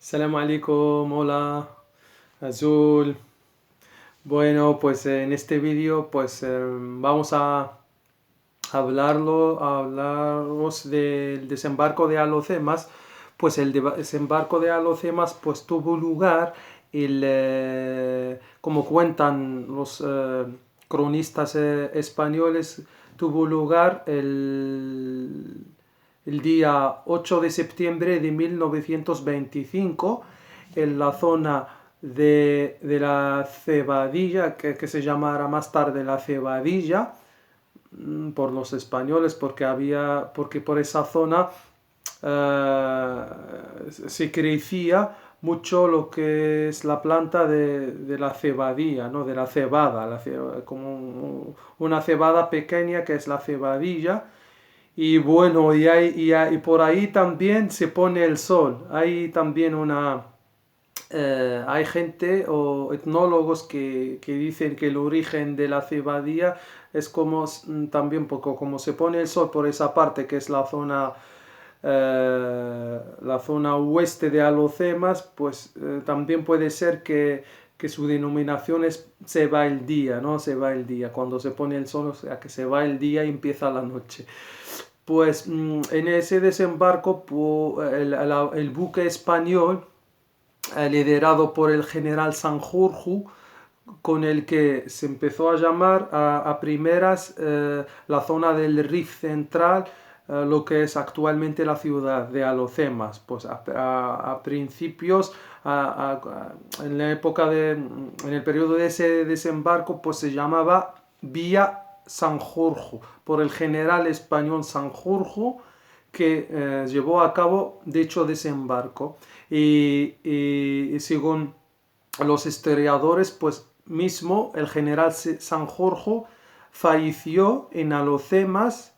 Salam alaikum, hola, Azul. Bueno, pues en este vídeo pues vamos a hablaros del desembarco de Alhucemas. Pues el desembarco de Alhucemas pues tuvo lugar como cuentan los cronistas españoles, tuvo lugar el día 8 de septiembre de 1925 en la zona de la Cebadilla, que se llamará más tarde la Cebadilla por los españoles, porque por esa zona eh, se crecía mucho lo que es la planta de la cebadilla, ¿no? De la cebada, como una cebada pequeña que es la cebadilla. Y bueno, y por ahí también se pone el sol. Hay también hay gente o etnólogos que dicen que el origen de la cebadía es como también poco como se pone el sol por esa parte que es la zona oeste de Alhucemas, pues también puede ser que su denominación es se va el día, ¿no? Se va el día, cuando se pone el sol, o sea que se va el día y empieza la noche. Pues en ese desembarco el buque español liderado por el general Sanjurjo, con el que se empezó a llamar a primeras la zona del Rif central, lo que es actualmente la ciudad de Alhucemas. Pues a principios, en la época en el periodo de ese desembarco, pues se llamaba Vía Sanjurjo, por el general español Sanjurjo, que llevó a cabo dicho desembarco. Y según los historiadores, pues mismo el general Sanjurjo falleció en Alhucemas,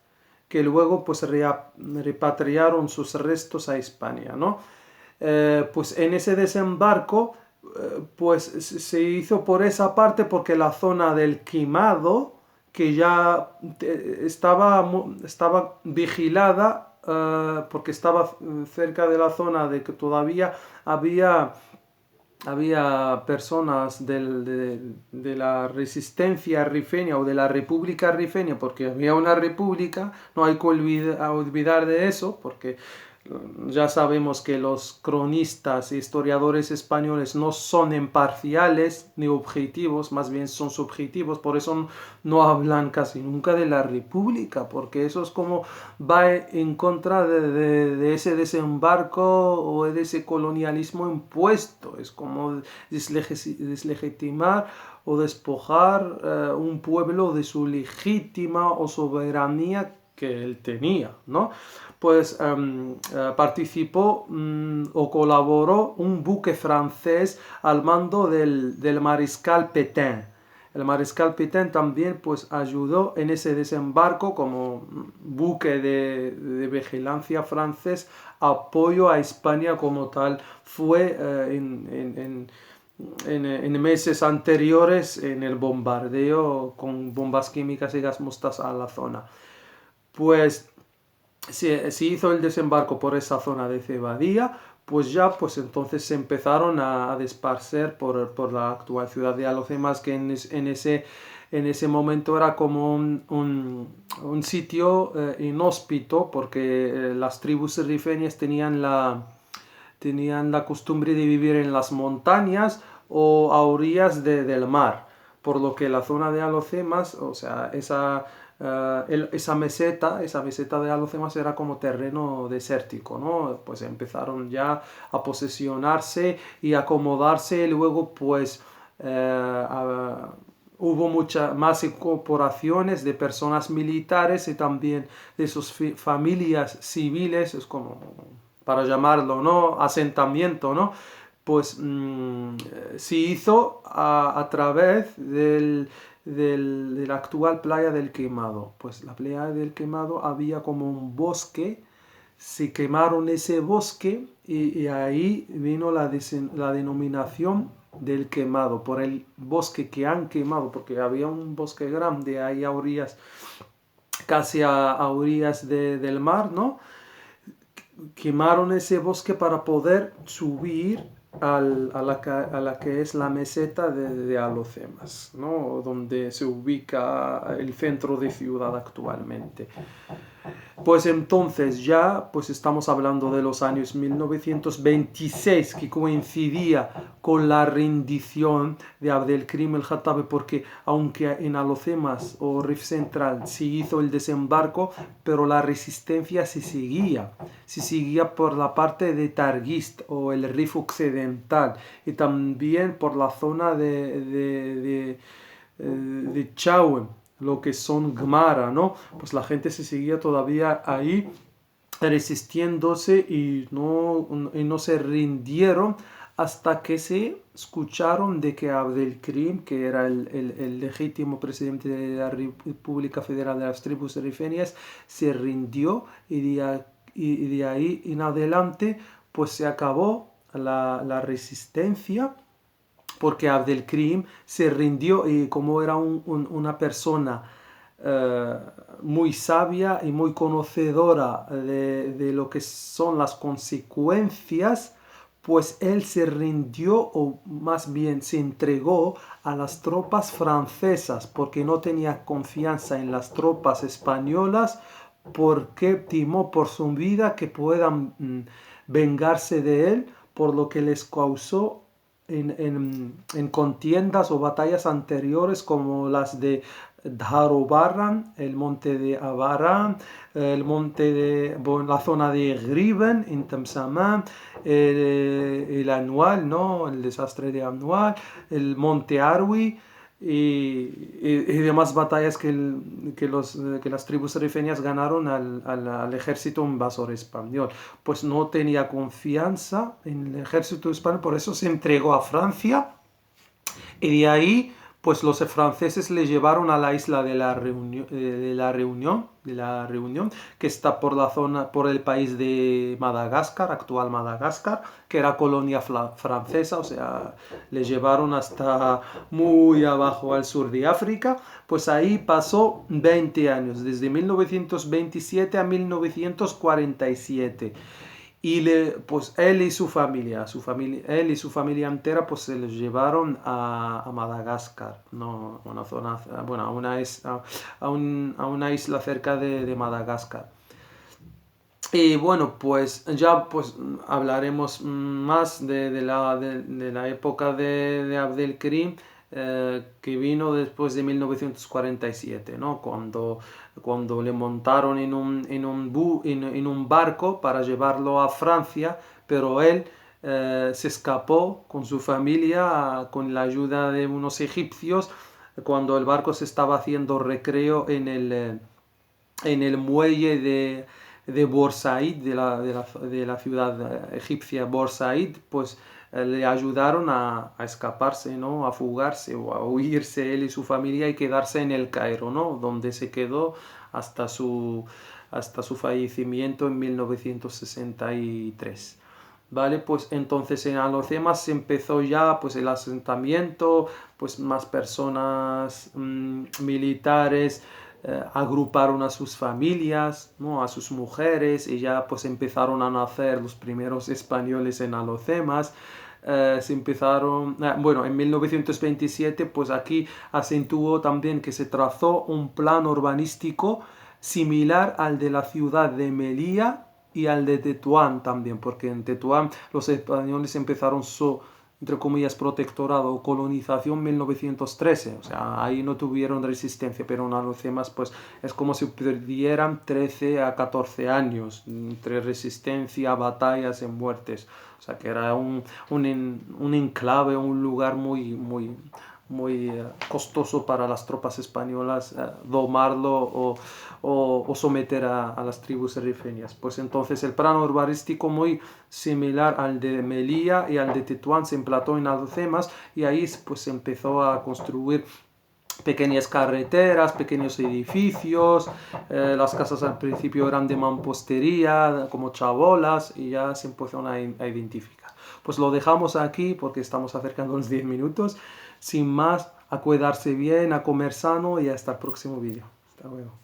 que luego pues repatriaron sus restos a España, ¿no? Pues en ese desembarco pues se hizo por esa parte porque la zona del Quimado, que ya estaba vigilada, porque estaba cerca de la zona de que todavía había personas de la resistencia rifeña o de la República Rifeña, porque había una república, no hay que olvidar de eso, porque ya sabemos que los cronistas e historiadores españoles no son imparciales ni objetivos, más bien son subjetivos, por eso no hablan casi nunca de la República, porque eso es como va en contra de ese desembarco o de ese colonialismo impuesto, es como deslegitimar o despojar un pueblo de su legítima o soberanía que él tenía, ¿no? Pues participó o colaboró un buque francés al mando del mariscal Pétain. El mariscal Pétain también pues ayudó en ese desembarco como buque de vigilancia francés, apoyo a España como tal. Fue en meses anteriores en el bombardeo con bombas químicas y gas mostaza a la zona. Pues se hizo el desembarco por esa zona de Cebadía, pues ya pues entonces se empezaron a desparcer por la actual ciudad de Alhucemas, que en ese momento era como un sitio inhóspito, porque las tribus rifeñas tenían la costumbre de vivir en las montañas o a orillas del mar, por lo que la zona de Alhucemas, o sea, esa meseta de Alhucemas era como terreno desértico, ¿no? Pues empezaron ya a posesionarse y acomodarse, y luego pues hubo muchas más incorporaciones de personas militares y también de sus familias civiles, es como para llamarlo, ¿no? Asentamiento, ¿no? Pues se hizo a través de la actual playa del Quemado. Pues la playa del Quemado había como un bosque, se quemaron ese bosque y ahí vino la denominación del Quemado, por el bosque que han quemado, porque había un bosque grande ahí a orillas, casi a orillas del mar, ¿no? quemaron ese bosque para poder subir a la que es la meseta de Alhucemas, ¿no? Donde se ubica el centro de ciudad actualmente. Pues entonces ya pues estamos hablando de los años 1926, que coincidía con la rendición de Abdelkrim el-Khattabi, porque aunque en Alhucemas o Rif Central se hizo el desembarco, pero la resistencia se seguía por la parte de Targist o el Rif Occidental, y también por la zona de Chauen, lo que son Gmara, ¿no? Pues la gente se seguía todavía ahí resistiéndose y no se rindieron hasta que se escucharon de que Abdelkrim, que era el legítimo presidente de la República Federal de las Tribus Rifenias, se rindió, y de ahí en adelante pues se acabó la resistencia, porque Abdelkrim se rindió, y como era una persona muy sabia y muy conocedora de lo que son las consecuencias, pues él se rindió, o más bien se entregó a las tropas francesas, porque no tenía confianza en las tropas españolas, porque timó por su vida que puedan vengarse de él por lo que les causó en contiendas o batallas anteriores, como las de Dharobaran, el monte de Abaran, la zona de Griven en Temsamán, el Anual, ¿no? El desastre de Anual, el monte Arwi, y demás batallas que las tribus rifeñas ganaron al ejército invasor español. Pues no tenía confianza en el ejército español, por eso se entregó a Francia, y de ahí pues los franceses le llevaron a la isla de la Reunión, que está por el país de Madagascar, actual Madagascar, que era colonia francesa, o sea, le llevaron hasta muy abajo al sur de África. Pues ahí pasó 20 años, desde 1927 a 1947. Y pues él y su familia entera, pues se los llevaron a Madagascar, ¿no? Una zona, bueno, a una isla cerca de Madagascar. Y bueno, pues ya pues hablaremos más de la época de Abdelkrim, que vino después de 1947, ¿no? Cuando le montaron en un barco para llevarlo a Francia, pero él se escapó con su familia con la ayuda de unos egipcios, cuando el barco se estaba haciendo recreo en el muelle de Borsaid, de la ciudad egipcia Borsaid. Pues le ayudaron a escaparse, ¿no? A fugarse o a huirse él y su familia, y quedarse en el Cairo, ¿no? Donde se quedó hasta su fallecimiento en 1963. ¿Vale? Pues entonces en Alhucemas se empezó ya pues el asentamiento, pues más personas militares agruparon a sus familias, ¿no? A sus mujeres, y ya pues empezaron a nacer los primeros españoles en Alhucemas. Bueno, en 1927 pues aquí acentuó también que se trazó un plan urbanístico similar al de la ciudad de Melilla y al de Tetuán también, porque en Tetuán los españoles empezaron su, entre comillas, protectorado o colonización en 1913, o sea, ahí no tuvieron resistencia, pero en Alhucemas pues es como si perdieran 13 a 14 años entre resistencia, batallas y muertes, o sea, que era un enclave, un lugar muy costoso para las tropas españolas domarlo o someter a las tribus rifeñas. Pues entonces el plan urbanístico muy similar al de Melilla y al de Tetuán se implantó en Alhucemas, y ahí pues se empezó a construir pequeñas carreteras, pequeños edificios. Las casas al principio eran de mampostería, como chabolas, y ya se empezaron a identificar. Pues lo dejamos aquí porque estamos acercando los 10 minutos. Sin más, a cuidarse bien, a comer sano, y hasta el próximo vídeo. Hasta luego.